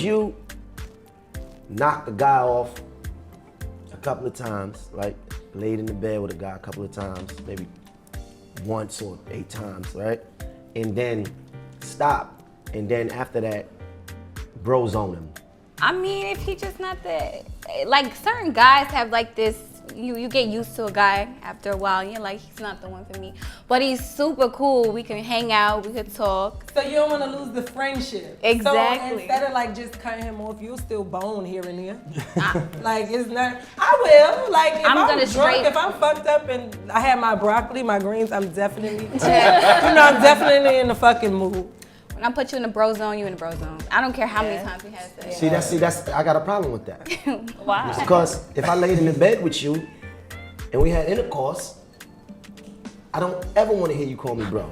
you knock the guy off a couple of times, right? Laid in the bed with a guy a couple of times, maybe once or 8 times, right? And then stop. And then after that, bro zone him. I mean, if he just not that, like certain guys have like this, you get used to a guy after a while and you're like, he's not the one for me. But he's super cool, we can hang out, we could talk. So you don't want to lose the friendship. Exactly. So instead of like just cutting him off, you'll still bone here and there. Like it's not, I will. Like if I'm drunk, if I'm fucked up and I have my broccoli, my greens, I'm definitely, I'm definitely in the fucking mood. When I put you in the bro zone, you in the bro zone. I don't care how many times we had sex. See, that's, I got a problem with that. Why? Because if I laid in the bed with you and we had intercourse, I don't ever want to hear you call me bro.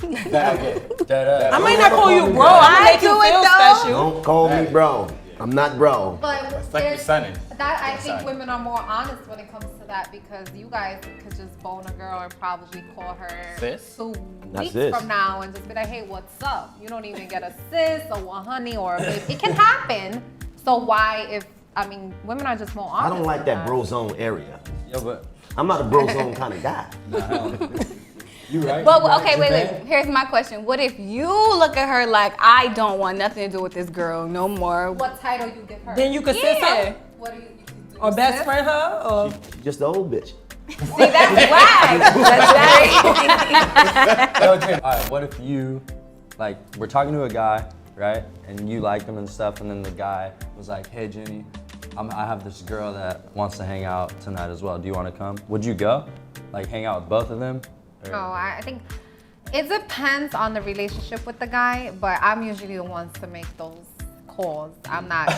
I might not call you bro, I'm gonna make you feel special. Don't call me bro. I'm not bro. But It's like your son. I think women are more honest when it comes to that because you guys could just bone a girl and probably call her Sis? 2 Not weeks sis. from now and just be like, hey, what's up? You don't even get a sis or a honey or a baby. It can happen. So why if, I mean, women are just more honest. I don't like that bro zone area. Yo, but I'm not a bro zone kind of guy. you right. But you right, okay, wait. Jenn. Here's my question. What if you look at her like, I don't want nothing to do with this girl no more? What title you give her? Then you could sis her. What do you Or best friend her, or Just the old bitch. See, that's whack. That's Yo, Jenn, all right, what if you, like, we're talking to a guy, right? And you like him and stuff, and then the guy was like, hey, Jeny, I have this girl that wants to hang out tonight as well. Do you want to come? Would you go? Like, hang out with both of them? Or- No, I think it depends on the relationship with the guy, but I'm usually the ones to make those calls. I'm not,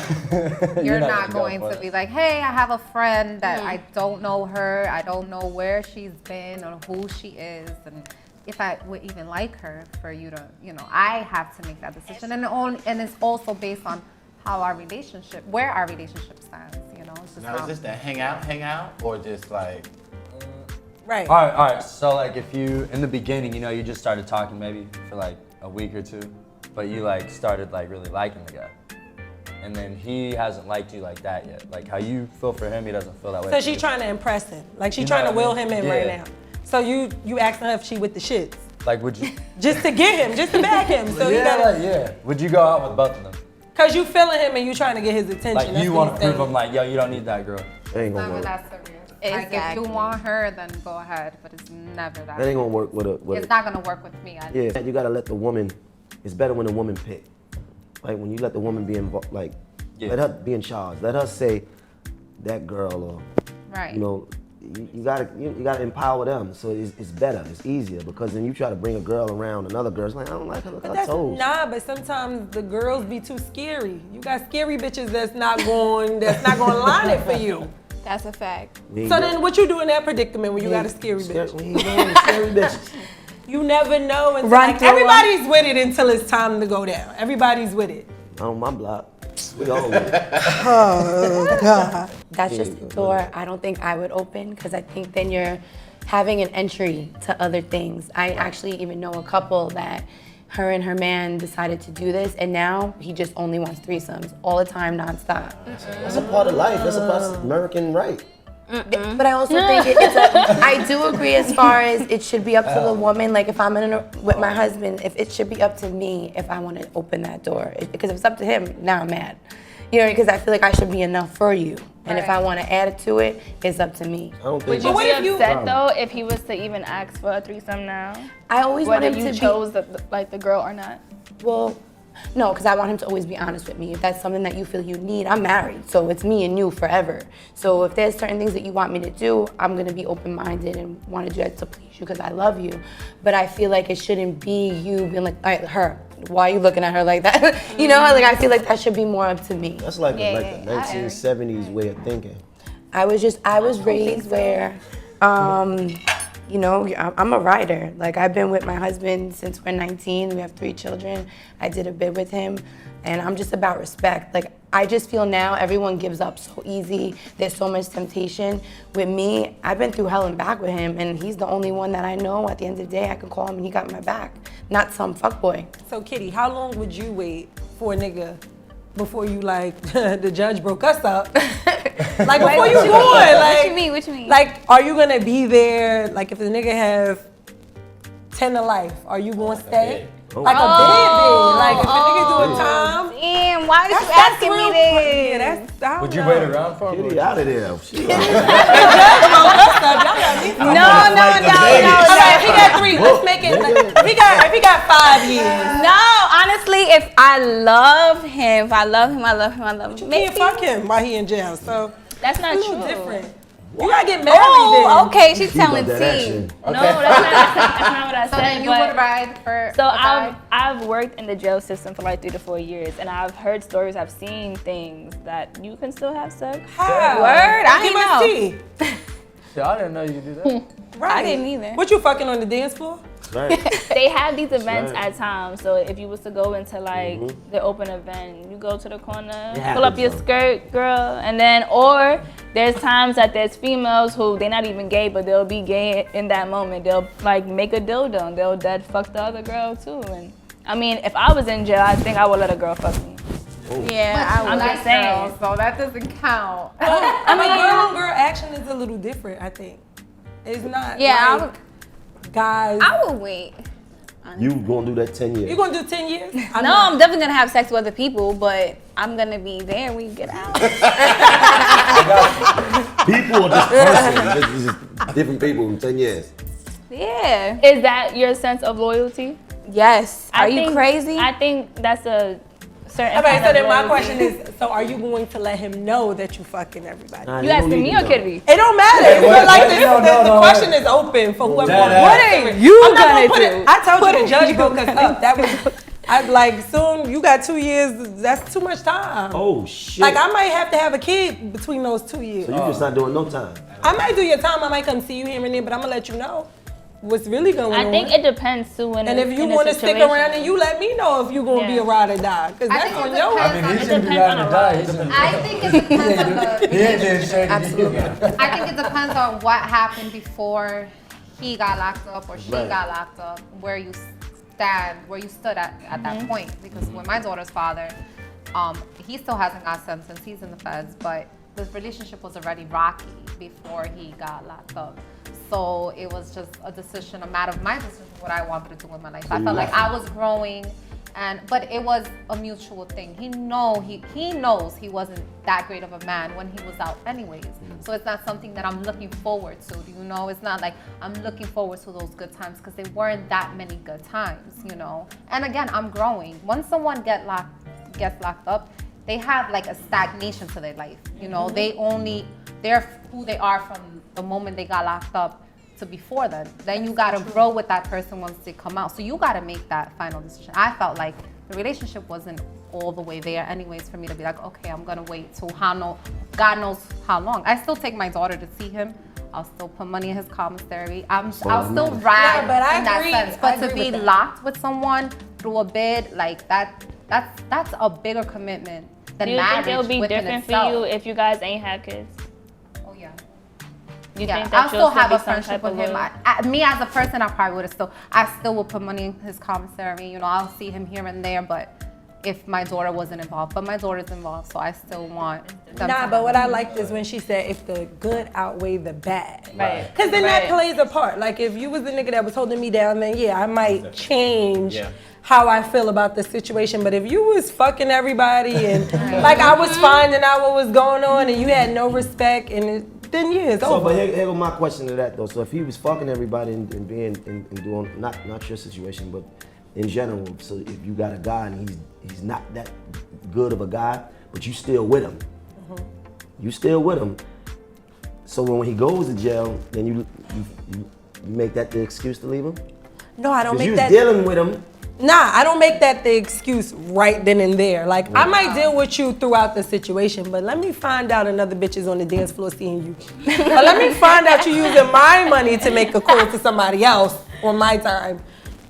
you're not going to be like, hey, I have a friend that I don't know her, I don't know where she's been or who she is, and if I would even like her for you to, I have to make that decision. And it's also based on how where our relationship stands, It's just Now, is this the hang out, or just like... right. All right. So, like, if you, in the beginning, you just started talking maybe for like a week or 2, but you like started like really liking the guy. And then he hasn't liked you like that yet. Like how you feel for him, he doesn't feel that way. So she's trying to impress him. Like she's trying to will him in right now. So you asking her if she with the shits. Like would you? Just to get him, just to back him. So you gotta. Would you go out with both of them? Cause you feeling him and you trying to get his attention. Like you want to prove him like, yo, you don't need that girl. That ain't gonna work. That's serious. Like if you want her, then go ahead, but it's never that. That ain't gonna work with a. It's not gonna work with me. Yeah, you gotta let the woman. It's better when the woman pick. Like when you let the woman be involved, like let her be in charge. Let her say that girl or right. You gotta empower them. So it's better. It's easier because then you try to bring a girl around another girl. It's like I don't like her. Look at her toes. Nah, but sometimes the girls be too scary. You got scary bitches that's not going line it for you. That's a fact. So then what you do in that predicament when you got a scary bitch? We ain't doing scary bitches. You never know until everybody's with it until it's time to go down. Everybody's with it. On my block. We all with it. Oh God. That's just a door I don't think I would open because I think then you're having an entry to other things. I actually even know a couple that her and her man decided to do this and now he just only wants threesomes all the time, nonstop. That's a part of life. That's a part of American right. But I also think I do agree as far as it should be up to the woman. Like if I'm with my husband, if it should be up to me if I want to open that door. Because if it's up to him, now I'm mad. Because I feel like I should be enough for you. And if I want to add to it, it's up to me. I don't think Would you be upset though if he was to even ask for a threesome now? I always want him whether to you chose the girl or not. Well, no, because I want him to always be honest with me. If that's something that you feel you need, I'm married, so it's me and you forever. So if there's certain things that you want me to do, I'm gonna be open-minded and want to do that to please you because I love you. But I feel like it shouldn't be you being like, all right, her. Why are you looking at her like that? Like I feel like that should be more up to me. That's like the 1970s way of thinking. I was raised where, I'm a writer. Like I've been with my husband since we're 19. We have 3 children. I did a bid with him and I'm just about respect. Like I just feel now everyone gives up so easy. There's so much temptation. With me, I've been through hell and back with him and he's the only one that I know at the end of the day I can call him and he got my back. Not some fuckboy. So Kitty, how long would you wait for a nigga before you like the judge broke us up. Like before you going, like What you mean? Like, are you gonna be there? Like, if the nigga have 10 to life, are you gonna stay? Like a baby. Like if a nigga do a time. Damn, why is you asking me this? Yeah, that's Would you wait around for him? Get out of there. Shit. No. Alright, if he got 3, let's make it. If he got 5 years. No, honestly, if I love him, I love him. You can't fuck him while he in jail. So That's not a little true. different. You gotta get married. Oh, then. okay, she's telling that T. action. No, that's not what I So said. then you but- would ride for So a guy? I've worked in the jail system for like 3 to 4 years, and I've heard stories, I've seen things that you can still have sex. How? Word? I Give didn't us know. tea. Yeah, I didn't know you could do that. Right. I didn't either. What you fucking on the dance floor? Right. They have these events right. at times, so if you was to go into like the open event, you go to the corner, It pull up happens, your though. skirt, girl, and then, or there's times that there's females who they're not even gay, but they'll be gay in that moment. They'll like make a dildo and they'll dead fuck the other girl too. And I mean, if I was in jail, I think I would let a girl fuck me. Yeah, I'm just saying. So that doesn't count. I mean, girl on girl action is a little different, I think. It's not Yeah, like guys. I would wait. You gonna do that 10 years? You gonna do 10 years? I'm definitely gonna have sex with other people, but I'm gonna be there when you get out. People or just person? This is different people in 10 years. Yeah. Is that your sense of loyalty? Yes. Are I you think- crazy? I think that's a certain Okay, kind so of then my loyalty. question is, so are you going to let him know that you fucking everybody? Nah, You don't asking need me to or know. Kity? It don't matter. It's what- like what- this, no, the no, question is open for whoever. What are you I'm not gonna put do? it- I told you the judge broke us up. That was, I'd like soon. You got 2 years. That's too much time. Oh shit. Like I might have to have a kid between those 2 years. So you just not doing no time. I might do your time. I might come see you here and there, but I'm gonna let you know what's really going on. I think it depends too. and if you want to stick around, and you let me know if you're gonna be a Yeah. ride or die, because I that's think on it your. depends. I mean, he It shouldn't be depends riding on or the die. ride. He shouldn't- I think it depends on the. He ain't doing shit. Absolutely. I think it depends on what happened before he got locked up or she Right. got locked up, where you stood at that point. Because with my daughter's father, he still hasn't got sentenced, he's in the feds, but this relationship was already rocky before he got locked up. So it was just a decision, a matter of my decision, what I wanted to do in my life. I felt like I was growing, but it was a mutual thing. He knows he wasn't that great of a man when he was out anyways. So it's not something that I'm looking forward to, you know? It's not like I'm looking forward to those good times because there weren't that many good times, you know? And again, I'm growing. Once someone gets locked up, they have like a stagnation to their life, you know? They're who they are from the moment they got locked up to before then. Then you gotta grow with that person once they come out. So you gotta make that final decision. I felt like the relationship wasn't all the way there anyways for me to be like, okay, I'm gonna wait till God knows how long. I still take my daughter to see him. I'll still put money in his commissary. I'll still ride No, but I in that agree. sense. I But to agree be with that. locked with someone through a bid, like that's a bigger commitment than Do you marriage think it'll be within different itself. for you if you guys ain't had kids? Oh yeah. You Yeah, think that I'll still have be a some friendship type with of him. loyalty? Me as a person, I probably would have I still would put money in his commissary. You know, I'll see him here and there, but if my daughter wasn't involved, but my daughter's involved, so I still want them Nah, to but have- what I liked is when she said if the good outweigh the bad. Right. Because then that Right. plays a part. Like if you was the nigga that was holding me down, then yeah, I might change Yeah. how I feel about the situation. But if you was fucking everybody and like I was finding out what was going on and you had no respect, then yeah, it's So, over. but here go my question to that though. So if he was fucking everybody and being and doing not your situation, but in general. So if you got a guy and he's not that good of a guy, but you still with him, you still with him. So when he goes to jail, then you make that the excuse to leave him? No, I don't Because make you was that. dealing with him. Nah, I don't make that the excuse right then and there. Like, I might deal with you throughout the situation, but let me find out another bitch is on the dance floor seeing you. But let me find out you using my money to make a call to somebody else on my time.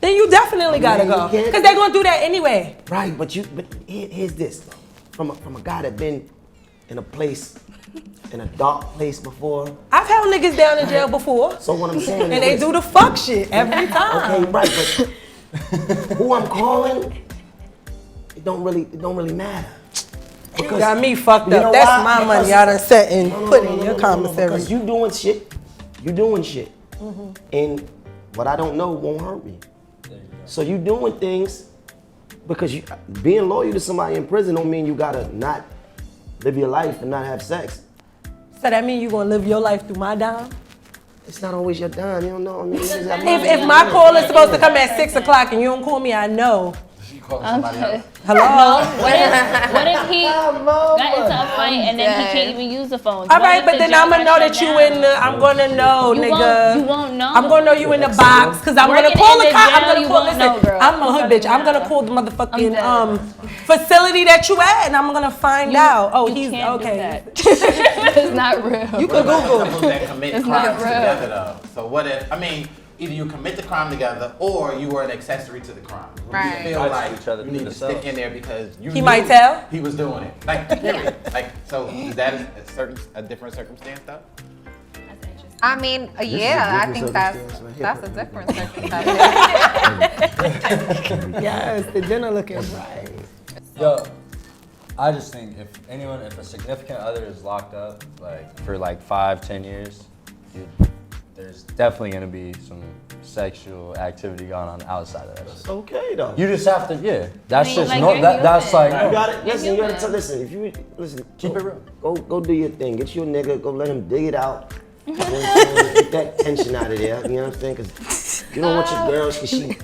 Then you definitely gotta Man, go. you can't- Because they're gonna do that anyway. Right, but here's this. From a guy that been in a place, in a dark place before. I've held niggas down in jail before. So what I'm saying is And they this. do the fuck shit every time. Okay, right, but who I'm calling, it don't really matter. You got me fucked You know up. That's why? my money. Because- Y'all done set and put in your Because commissary. you doing shit. You doing shit. And what I don't know won't hurt me. So you doing things because you being loyal to somebody in prison don't mean you gotta not live your life and not have sex. So that mean you gonna live your life through my dime? It's not always your time. You don't know. I mean, you just have If my call is supposed to come at 6 o'clock and you don't call me, I know. You call somebody else. Hello? What if he got into a fight and then he dead. can't even use the phone? All right, but then I'm gonna know that you in the. I'm gonna know, nigga. You won't know. I'm gonna know you in the box because I'm gonna Working call in the the cop. I'm jail, gonna you call. won't Listen, know, girl. I'm a hood bitch. I'm gonna know. call the motherfucking dead. facility that you at, and I'm gonna find out. Oh, You he's can't do okay. that. It's not real. You can Google. Couples that commit It's not crimes real. together though. So what if, I mean, either you commit the crime together or you were an accessory to the crime. Right. You feel Guys like to each other you need to themselves. stick in there because you He knew might tell? he was doing it. Like, period. Like, so is that a different circumstance though? I mean, yeah, I think that's a different circumstance. Yes, the dinner looking right. Yo, I just think if a significant other is locked up, like for like 5-10 years, dude, there's definitely gonna be some sexual activity going on outside of that. It's okay though. You just have to, yeah. That's I mean, just like, no. you're That's human. like You got it. Listen, you gotta human. listen. If you listen, Keep it real. Go do your thing. Get you a nigga. Go let him dig it out. You know what I'm saying? Get that tension out of there. You know what I'm saying? Because you don't want your girl. She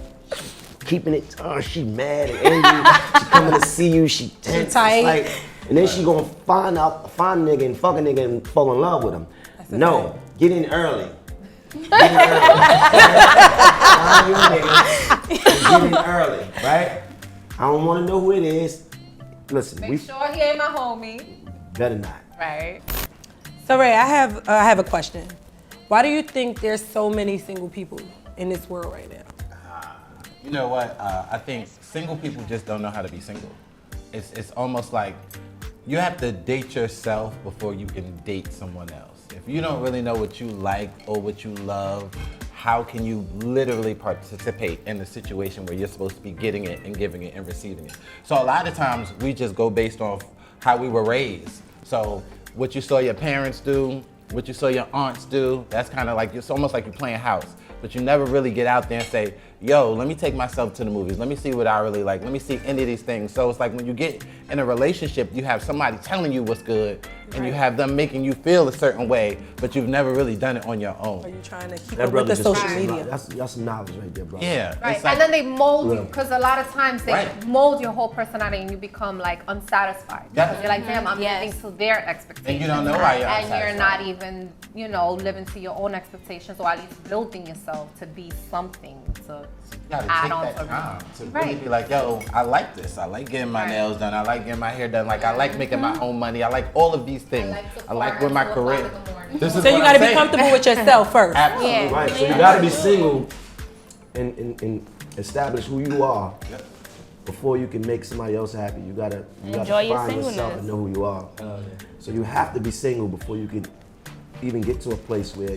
keeping it. Oh, she mad and angry. She coming to see you. She tense. It's tight. like, and then she gonna find a nigga and fuck a nigga and fall in love with him. No, get in early. Get in early. Find you a nigga. and Get in early, right? I don't want to know who it is. Listen, we Make sure he ain't my homie. better not. Right. So Ray, I have a question. Why do you think there's so many single people in this world right now? You know what? I think single people just don't know how to be single. It's almost like you have to date yourself before you can date someone else. If you don't really know what you like or what you love, how can you literally participate in the situation where you're supposed to be getting it and giving it and receiving it? So a lot of times we just go based off how we were raised. So what you saw your parents do, what you saw your aunts do, that's kind of like, it's almost like you're playing house. But you never really get out there and say, yo, let me take myself to the movies. Let me see what I really like. Let me see any of these things. So it's like when you get in a relationship, you have somebody telling you what's good and you have them making you feel a certain way, but you've never really done it on your Are own. you trying to keep That up with the brother social just media? that's some knowledge right there, bro. Yeah. Right, it's like- and then they mold you because a lot of times they Right. mold your whole personality and you become like unsatisfied Yeah. because you're like, damn, I'm Yes. living to their expectations. And you don't know why you're and you're unsatisfied. not even, living to your own expectations or at least building yourself to be something to You gotta add take on that to. time to really Right. be like, yo, I like this. I like getting my Right. nails done. I like getting my hair done. Like, I like making my own money. I like all of these things. I like with my career. This is So you what got to I'm be saying. comfortable with yourself first. Absolutely. Yeah. Right, so you gotta be single and establish who you are before you can make somebody else happy. You gotta Enjoy your find yourself singleness. and know who you are. So you have to be single before you can even get to a place where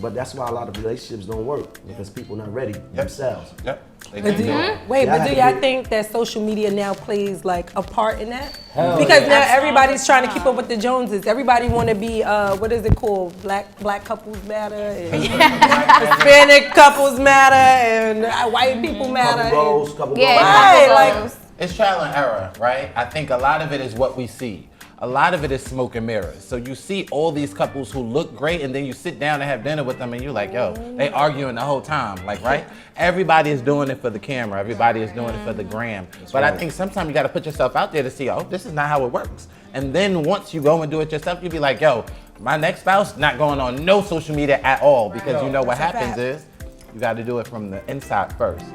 but that's why a lot of relationships don't work because people not ready themselves. Yep. They But can do it. Wait, Yeah, but do I y'all agree. think that social media now plays like a part in that? Hell Because yeah. now everybody's trying to keep up with the Joneses. Everybody want to be what is it called? Black couples matter, and Hispanic couples matter, and white people matter. Couple goals, couple Yeah, goals. Right, couple like- goals. It's trial and error, right? I think a lot of it is what we see. A lot of it is smoke and mirrors. So you see all these couples who look great and then you sit down and have dinner with them and you're like, yo, they arguing the whole time, like, right? Everybody is doing it for the camera. Everybody is doing it for the gram. But I think sometimes you gotta put yourself out there to see, oh, this is not how it works. And then once you go and do it yourself, you'll be like, yo, my next spouse not going on no social media at all because you know what That's a happens fact. is you got to do it from the inside first.